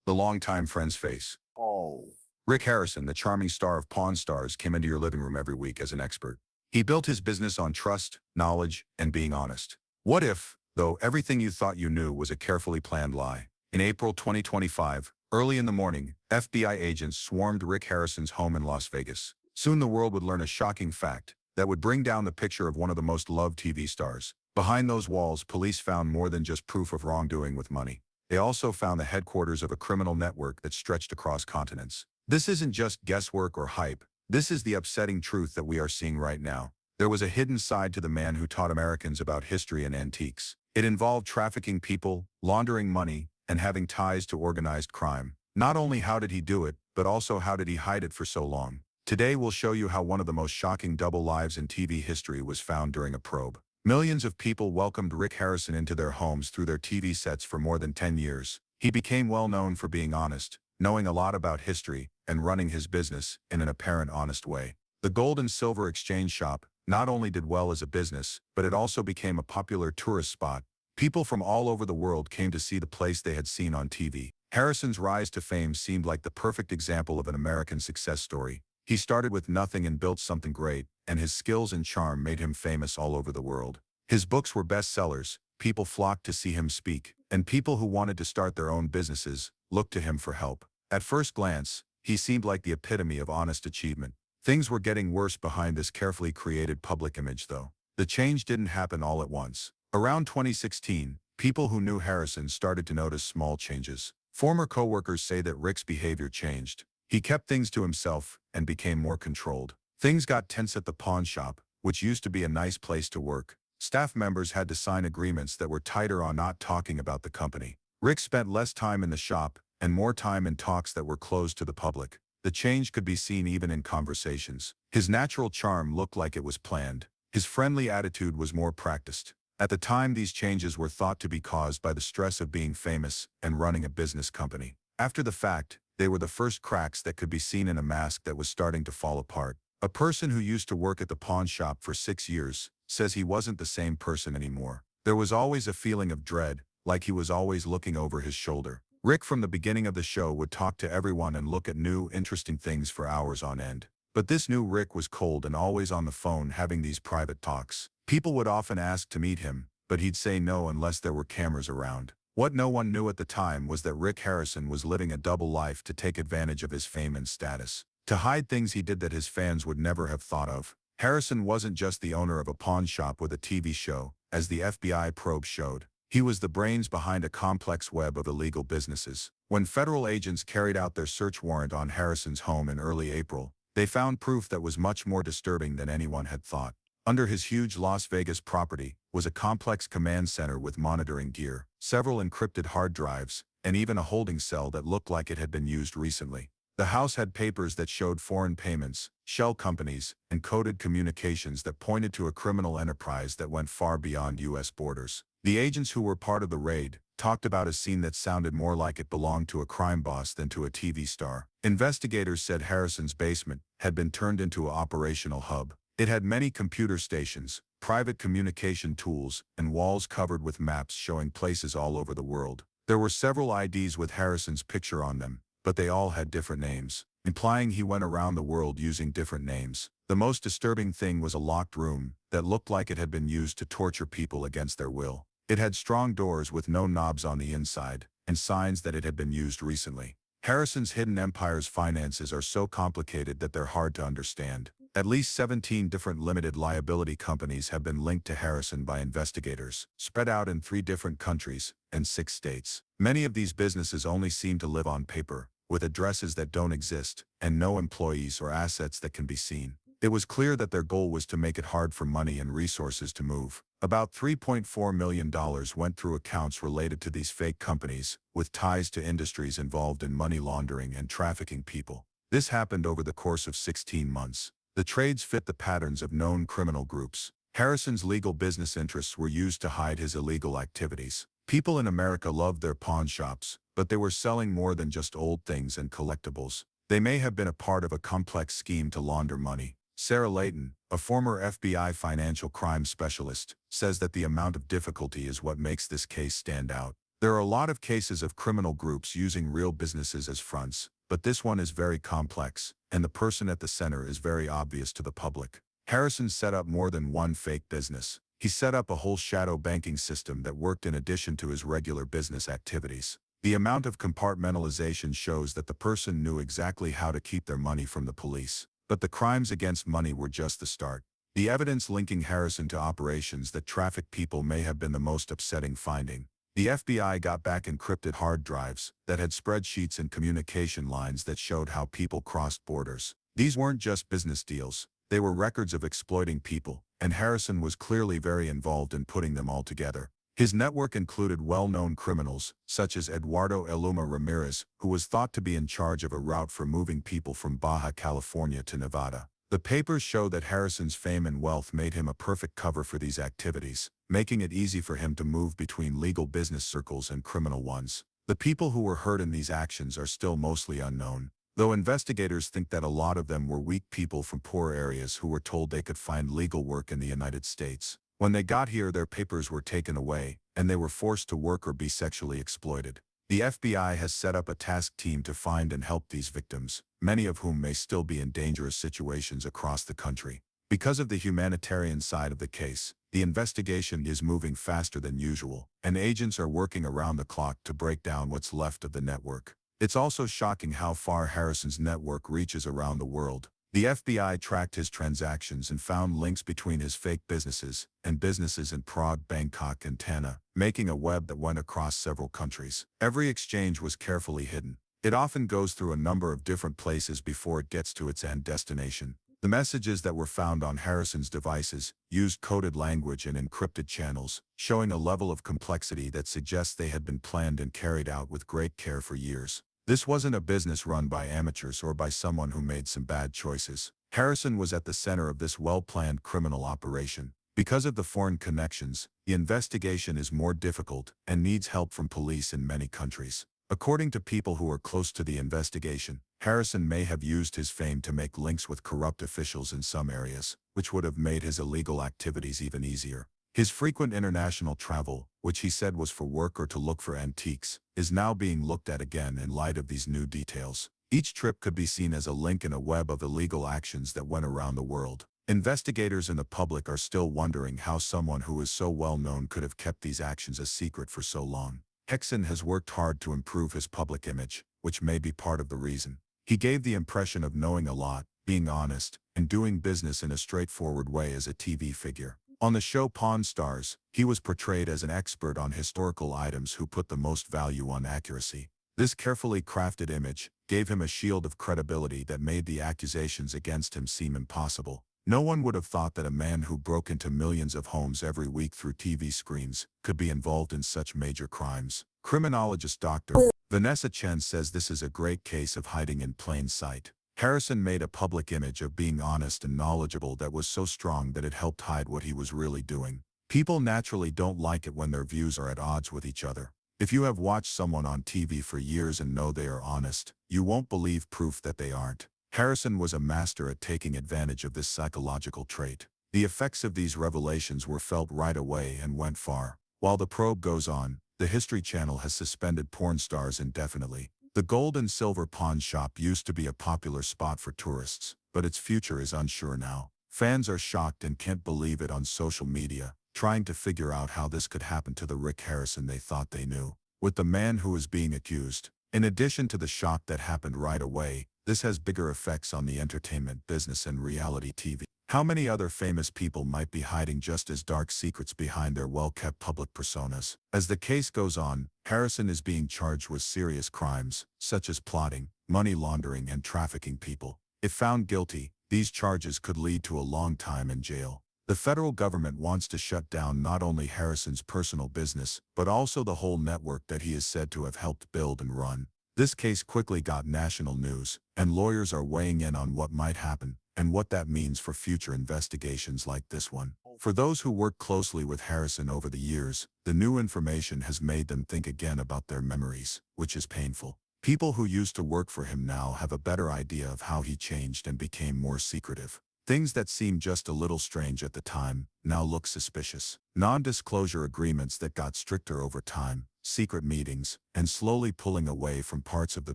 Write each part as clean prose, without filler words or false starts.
The longtime friend's face. Oh. Rick Harrison, the charming star of Pawn Stars, came into your living room every week as an expert. He built his business on trust, knowledge, and being honest. What if, though, everything you thought you knew was a carefully planned lie? In April 2025, early in the morning, FBI agents swarmed Rick Harrison's home in Las Vegas. Soon the world would learn a shocking fact that would bring down the picture of one of the most loved TV stars. Behind those walls, police found more than just proof of wrongdoing with money. They also found the headquarters of a criminal network that stretched across continents. This isn't just guesswork or hype. This is the upsetting truth that we are seeing right now. There was a hidden side to the man who taught Americans about history and antiques. It involved trafficking people, laundering money, and having ties to organized crime. Not only how did he do it, but also how did he hide it for so long. Today we'll show you how one of the most shocking double lives in TV history was found during a probe. Millions of people welcomed Rick Harrison into their homes through their TV sets for more than 10 years. He became well known for being honest, knowing a lot about history, and running his business in an apparent honest way. The Gold and Silver Exchange Shop not only did well as a business, but it also became a popular tourist spot. People from all over the world came to see the place they had seen on TV. Harrison's rise to fame seemed like the perfect example of an American success story. He started with nothing and built something great, and his skills and charm made him famous all over the world. His books were bestsellers, people flocked to see him speak, and people who wanted to start their own businesses looked to him for help. At first glance, he seemed like the epitome of honest achievement. Things were getting worse behind this carefully created public image, though. The change didn't happen all at once. Around 2016, people who knew Harrison started to notice small changes. Former coworkers say that Rick's behavior changed. He kept things to himself and became more controlled. Things got tense at the pawn shop, which used to be a nice place to work. Staff members had to sign agreements that were tighter on not talking about the company. Rick spent less time in the shop and more time in talks that were closed to the public. The change could be seen even in conversations. His natural charm looked like it was planned. His friendly attitude was more practiced. At the time, these changes were thought to be caused by the stress of being famous and running a business company. After the fact, they were the first cracks that could be seen in a mask that was starting to fall apart. A person who used to work at the pawn shop for 6 years says he wasn't the same person anymore. There was always a feeling of dread, like he was always looking over his shoulder. Rick from the beginning of the show would talk to everyone and look at new, interesting things for hours on end. But this new Rick was cold and always on the phone having these private talks. People would often ask to meet him, but he'd say no unless there were cameras around. What no one knew at the time was that Rick Harrison was living a double life to take advantage of his fame and status. To hide things he did that his fans would never have thought of. Harrison wasn't just the owner of a pawn shop with a TV show, as the FBI probe showed. He was the brains behind a complex web of illegal businesses. When federal agents carried out their search warrant on Harrison's home in early April, they found proof that was much more disturbing than anyone had thought. Under his huge Las Vegas property was a complex command center with monitoring gear, several encrypted hard drives, and even a holding cell that looked like it had been used recently. The house had papers that showed foreign payments, shell companies, and coded communications that pointed to a criminal enterprise that went far beyond U.S. borders. The agents who were part of the raid talked about a scene that sounded more like it belonged to a crime boss than to a TV star. Investigators said Harrison's basement had been turned into an operational hub. It had many computer stations, private communication tools, and walls covered with maps showing places all over the world. There were several IDs with Harrison's picture on them, but they all had different names, implying he went around the world using different names. The most disturbing thing was a locked room that looked like it had been used to torture people against their will. It had strong doors with no knobs on the inside, and signs that it had been used recently. Harrison's hidden empire's finances are so complicated that they're hard to understand. At least 17 different limited liability companies have been linked to Harrison by investigators, spread out in 3 different countries and 6 states. Many of these businesses only seem to live on paper, with addresses that don't exist, and no employees or assets that can be seen. It was clear that their goal was to make it hard for money and resources to move. About $3.4 million went through accounts related to these fake companies, with ties to industries involved in money laundering and trafficking people. This happened over the course of 16 months. The trades fit the patterns of known criminal groups. Harrison's legal business interests were used to hide his illegal activities. People in America loved their pawn shops, but they were selling more than just old things and collectibles. They may have been a part of a complex scheme to launder money. Sarah Layton, a former FBI financial crime specialist, says that the amount of difficulty is what makes this case stand out. There are a lot of cases of criminal groups using real businesses as fronts, but this one is very complex, and the person at the center is very obvious to the public. Harrison set up more than one fake business. He set up a whole shadow banking system that worked in addition to his regular business activities. The amount of compartmentalization shows that the person knew exactly how to keep their money from the police. But the crimes against money were just the start. The evidence linking Harrison to operations that trafficked people may have been the most upsetting finding. The FBI got back encrypted hard drives that had spreadsheets and communication lines that showed how people crossed borders. These weren't just business deals. They were records of exploiting people, and Harrison was clearly very involved in putting them all together. His network included well-known criminals, such as Eduardo Eluma Ramirez, who was thought to be in charge of a route for moving people from Baja California to Nevada. The papers show that Harrison's fame and wealth made him a perfect cover for these activities, making it easy for him to move between legal business circles and criminal ones. The people who were hurt in these actions are still mostly unknown, though investigators think that a lot of them were weak people from poor areas who were told they could find legal work in the United States. When they got here, their papers were taken away, and they were forced to work or be sexually exploited. The FBI has set up a task team to find and help these victims, many of whom may still be in dangerous situations across the country. Because of the humanitarian side of the case, the investigation is moving faster than usual, and agents are working around the clock to break down what's left of the network. It's also shocking how far Harrison's network reaches around the world. The FBI tracked his transactions and found links between his fake businesses and businesses in Prague, Bangkok, and Tana, making a web that went across several countries. Every exchange was carefully hidden. It often goes through a number of different places before it gets to its end destination. The messages that were found on Harrison's devices used coded language and encrypted channels, showing a level of complexity that suggests they had been planned and carried out with great care for years. This wasn't a business run by amateurs or by someone who made some bad choices. Harrison was at the center of this well-planned criminal operation. Because of the foreign connections, the investigation is more difficult and needs help from police in many countries. According to people who are close to the investigation, Harrison may have used his fame to make links with corrupt officials in some areas, which would have made his illegal activities even easier. His frequent international travel, which he said was for work or to look for antiques, is now being looked at again in light of these new details. Each trip could be seen as a link in a web of illegal actions that went around the world. Investigators and the public are still wondering how someone who is so well known could have kept these actions a secret for so long. Harrison has worked hard to improve his public image, which may be part of the reason. He gave the impression of knowing a lot, being honest, and doing business in a straightforward way as a TV figure. On the show Pawn Stars, he was portrayed as an expert on historical items who put the most value on accuracy. This carefully crafted image gave him a shield of credibility that made the accusations against him seem impossible. No one would have thought that a man who broke into millions of homes every week through TV screens could be involved in such major crimes. Criminologist Dr. Vanessa Chen says this is a great case of hiding in plain sight. Harrison made a public image of being honest and knowledgeable that was so strong that it helped hide what he was really doing. People naturally don't like it when their views are at odds with each other. If you have watched someone on TV for years and know they are honest, you won't believe proof that they aren't. Harrison was a master at taking advantage of this psychological trait. The effects of these revelations were felt right away and went far. While the probe goes on, the History Channel has suspended porn stars indefinitely. The gold and silver pawn shop used to be a popular spot for tourists, but its future is unsure now. Fans are shocked and can't believe it on social media, trying to figure out how this could happen to the Rick Harrison they thought they knew. With the man who is being accused, in addition to the shock that happened right away, this has bigger effects on the entertainment business and reality TV. How many other famous people might be hiding just as dark secrets behind their well-kept public personas? As the case goes on, Harrison is being charged with serious crimes, such as plotting, money laundering, and trafficking people. If found guilty, these charges could lead to a long time in jail. The federal government wants to shut down not only Harrison's personal business, but also the whole network that he is said to have helped build and run. This case quickly got national news, and lawyers are weighing in on what might happen and what that means for future investigations like this one. For those who worked closely with Harrison over the years, the new information has made them think again about their memories, which is painful. People who used to work for him now have a better idea of how he changed and became more secretive. Things that seemed just a little strange at the time now look suspicious. Non-disclosure agreements that got stricter over time, secret meetings, and slowly pulling away from parts of the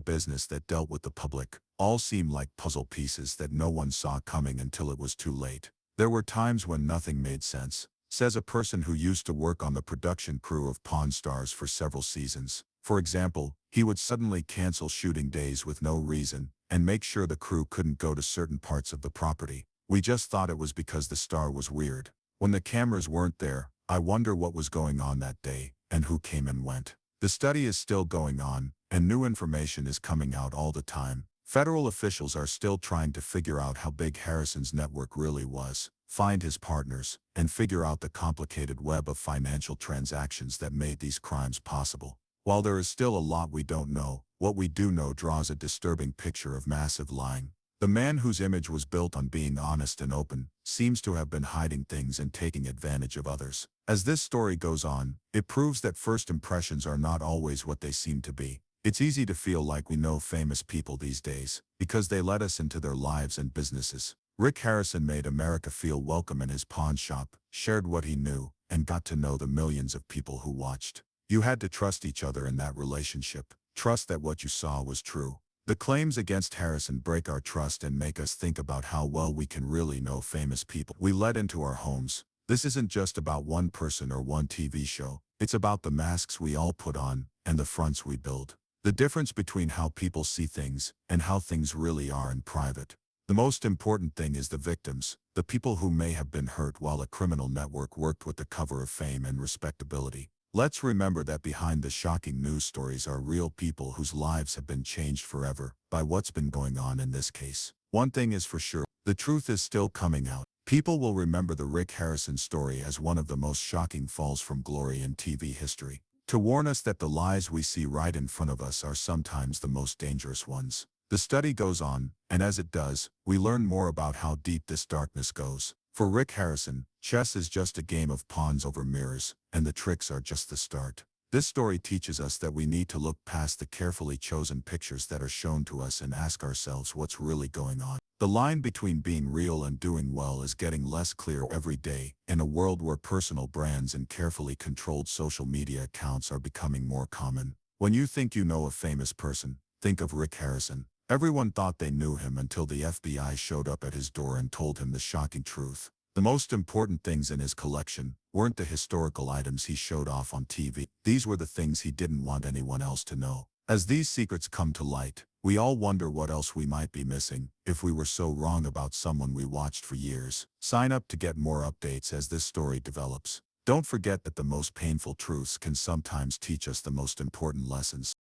business that dealt with the public, all seemed like puzzle pieces that no one saw coming until it was too late. There were times when nothing made sense, says a person who used to work on the production crew of Pawn Stars for several seasons. For example, he would suddenly cancel shooting days with no reason and make sure the crew couldn't go to certain parts of the property. We just thought it was because the star was weird. When the cameras weren't there, I wonder what was going on that day and who came and went. The study is still going on, and new information is coming out all the time. Federal officials are still trying to figure out how big Harrison's network really was, find his partners, and figure out the complicated web of financial transactions that made these crimes possible. While there is still a lot we don't know, what we do know draws a disturbing picture of massive lying. The man whose image was built on being honest and open seems to have been hiding things and taking advantage of others. As this story goes on, it proves that first impressions are not always what they seem to be. It's easy to feel like we know famous people these days because they let us into their lives and businesses. Rick Harrison made America feel welcome in his pawn shop, shared what he knew, and got to know the millions of people who watched. You had to trust each other in that relationship, trust that what you saw was true. The claims against Harrison break our trust and make us think about how well we can really know famous people we let into our homes. This isn't just about one person or one TV show. It's about the masks we all put on and the fronts we build. The difference between how people see things and how things really are in private. The most important thing is the victims, the people who may have been hurt while a criminal network worked with the cover of fame and respectability. Let's remember that behind the shocking news stories are real people whose lives have been changed forever by what's been going on in this case. One thing is for sure, the truth is still coming out. People will remember the Rick Harrison story as one of the most shocking falls from glory in TV history, to warn us that the lies we see right in front of us are sometimes the most dangerous ones. The study goes on, and as it does, we learn more about how deep this darkness goes. For Rick Harrison, chess is just a game of pawns over mirrors, and the tricks are just the start. This story teaches us that we need to look past the carefully chosen pictures that are shown to us and ask ourselves what's really going on. The line between being real and doing well is getting less clear every day, in a world where personal brands and carefully controlled social media accounts are becoming more common. When you think you know a famous person, think of Rick Harrison. Everyone thought they knew him until the FBI showed up at his door and told him the shocking truth. The most important things in his collection weren't the historical items he showed off on TV. These were the things he didn't want anyone else to know. As these secrets come to light, we all wonder what else we might be missing if we were so wrong about someone we watched for years. Sign up to get more updates as this story develops. Don't forget that the most painful truths can sometimes teach us the most important lessons.